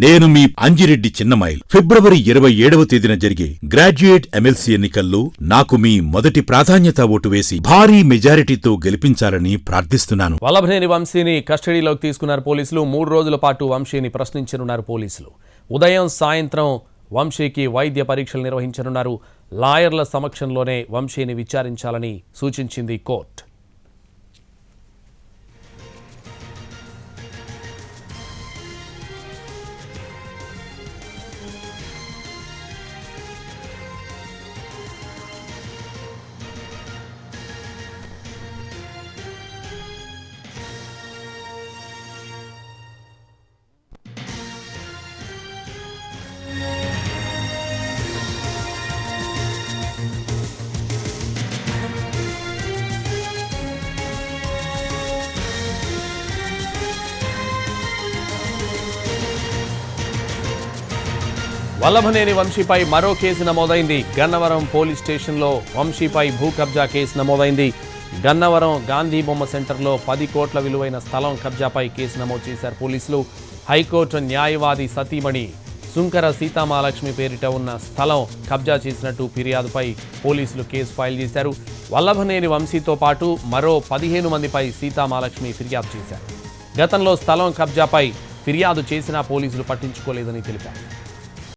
నేను మీ అంజిరెడ్డి చిన్నమైల్. ఫిబ్రవరి 27వ తేదీన జరిగే గ్రాడ్యుయేట్ ఎమ్మెల్సీ ఎన్నికల్లో నాకు మీ మొదటి ప్రాధాన్యత ఓటు వేసి భారీ మెజారిటీతో గెలిపించాలని ప్రార్థిస్తున్నాను. వల్లభనేని వంశీని కస్టడీలోకి తీసుకున్నారు పోలీసులు. 3 రోజుల పాటు వంశీని ప్రశ్నించనున్నారు పోలీసులు. ఉదయం సాయంత్రం వంశీకి వైద్య పరీక్షలు నిర్వహించనున్నారు. లాయర్ల సమక్షంలోనే వంశీని విచారించాలని సూచించింది కోర్టు. వల్లభనేని వంశీపై మరో కేసు నమోదైంది. గన్నవరం పోలీస్ స్టేషన్లో వంశీపై భూ కబ్జా కేసు నమోదైంది. గన్నవరం గాంధీ బొమ్మ సెంటర్లో 10 కోట్ల విలువైన స్థలం కబ్జాపై కేసు నమోదు చేశారు పోలీసులు. హైకోర్టు న్యాయవాది సతీమణి సుంకర సీతామహాలక్ష్మి పేరిట ఉన్న స్థలం కబ్జా చేసినట్టు ఫిర్యాదుపై పోలీసులు కేసు ఫైల్ చేశారు. వల్లభనేని వంశీతో పాటు మరో 15 మందిపై సీతామహాలక్ష్మి ఫిర్యాదు చేశారు. గతంలో స్థలం కబ్జాపై ఫిర్యాదు చేసినా పోలీసులు పట్టించుకోలేదని తెలిపారు.